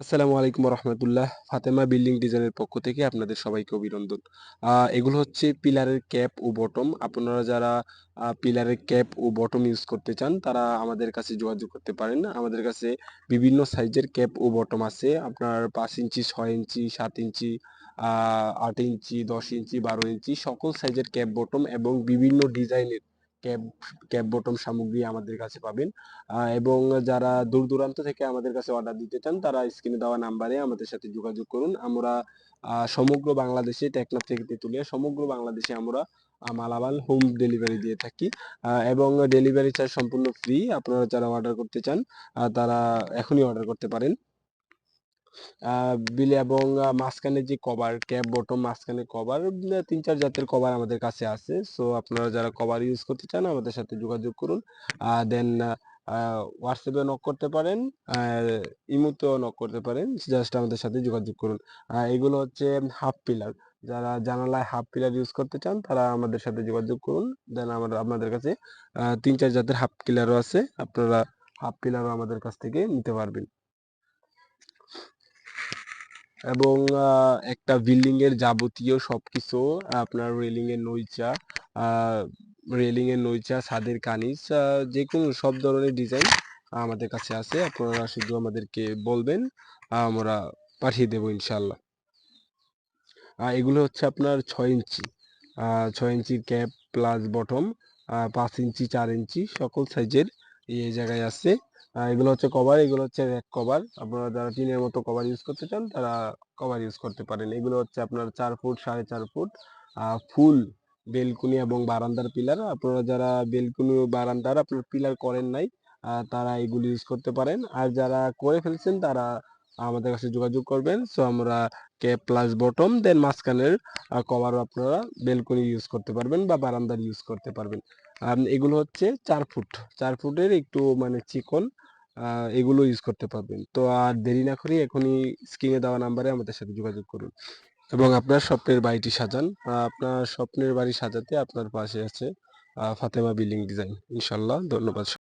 আসসালামু আলাইকুম রহমতুল্লাহ। ফাতেমা বিল্ডিং ডিজাইনের পক্ষ থেকে আপনাদের সবাইকে অভিনন্দন। এগুলো হচ্ছে পিলারের ক্যাপ ও বটম। আপনারা যারা পিলারের ক্যাপ ও বটম ইউজ করতে চান তারা আমাদের কাছে যোগাযোগ করতে পারেন। আমাদের কাছে বিভিন্ন সাইজের ক্যাপ ও বটম আছে। আপনার 5 ইঞ্চি, 6 ইঞ্চি, 7 ইঞ্চি, 8 ইঞ্চি, 10 ইঞ্চি, 12 ইঞ্চি সকল সাইজের ক্যাপ বটম এবং বিভিন্ন ডিজাইনের ক্যাপ ক্যাপ বটম সামগ্রী আমাদের কাছে পাবেন। এবং যারা দূর দূরান্ত থেকে আমাদের কাছে অর্ডার দিতে চান তারা স্ক্রিনে দেওয়া নাম্বারে আমাদের সাথে যোগাযোগ করুন। আমরা সমগ্র বাংলাদেশে, টেকনাফ থেকে তেঁতুলিয়া সমগ্র বাংলাদেশে আমরা মালামাল হোম ডেলিভারি দিয়ে থাকি এবং ডেলিভারি চার্জ সম্পূর্ণ ফ্রি। আপনারা যারা অর্ডার করতে চান তারা এখনই অর্ডার করতে পারেন। বিলে এবং মাঝখানে যে কভার ক্যাপ বটম মাঝখানে কভার 3-4 জাতের কভার আমাদের কাছে আছে। সো আপনারা যারা কভার ইউজ করতে চান আমাদের সাথে যোগাযোগ করুন। দেন হোয়াটসঅ্যাপে নক করতে পারেন, ইমোতেও নক করতে পারেন। জাস্ট আমাদের সাথে যোগাযোগ করুন। এগুলো হচ্ছে হাফ পিলার। যারা জানালায় হাফ পিলার ইউজ করতে চান তারা আমাদের সাথে যোগাযোগ করুন। দেন আমরা আপনাদের কাছে 3-4 জাতের হাফ পিলারও আছে। আপনারা হাফ পিলারও আমাদের কাছ থেকে নিতে পারবেন। এবং একটা বিল্ডিং এর যাবতীয় সবকিছু আপনার আহ, রেলিং এর নইচা, ছাদের কানিজ, যে কোনো সব ধরনের ডিজাইন আমাদের কাছে আছে। আপনারা শুধু আমাদেরকে বলবেন, আমরা পাঠিয়ে দেবো ইনশাল্লাহ। এগুলো হচ্ছে আপনার 6 ইঞ্চি, 6 ইঞ্চির ক্যাপ প্লাস বটম, 5 ইঞ্চি, 4 ইঞ্চি সকল সাইজের এই জায়গায় আছে। এগুলো হচ্ছে কভার, এগুলো হচ্ছে র্যাক কভার। আপনারা যারা টিনের মতো কভার ইউজ করতে চান তারা কভার ইউজ করতে পারেন। এগুলো হচ্ছে আপনার 4 ফুট, 4.5 ফুট ফুল বেলকুনি এবং বারান্দার পিলার। আপনারা যারা বেলকুনি ও বারান্দার আপনার পিলার করেন নাই তারা এগুলো ইউজ করতে পারেন। আর যারা করে ফেলছেন তারা আমাদের কাছে যোগাযোগ করবেন। সো আমরা ক্যাপ প্লাস বটম দেন মাঝখানের কভারও আপনারা বেলকনি ইউজ করতে পারবেন বা বারান্দার ইউজ করতে পারবেন। এগুলো হচ্ছে 4 ফুট, 4 ফুটের একটু মানে চিকন, এগুলো ইউজ করতে পারবেন। তো আর দেরি না করে এখনই স্ক্রিনে দেওয়া নাম্বারে আমাদের সাথে যোগাযোগ করুন এবং আপনার স্বপ্নের বাড়িটি সাজান। আপনার স্বপ্নের বাড়ি সাজাতে আপনার পাশে আছে ফাতেমা বিল্ডিং ডিজাইন। ইনশাল্লাহ, ধন্যবাদ।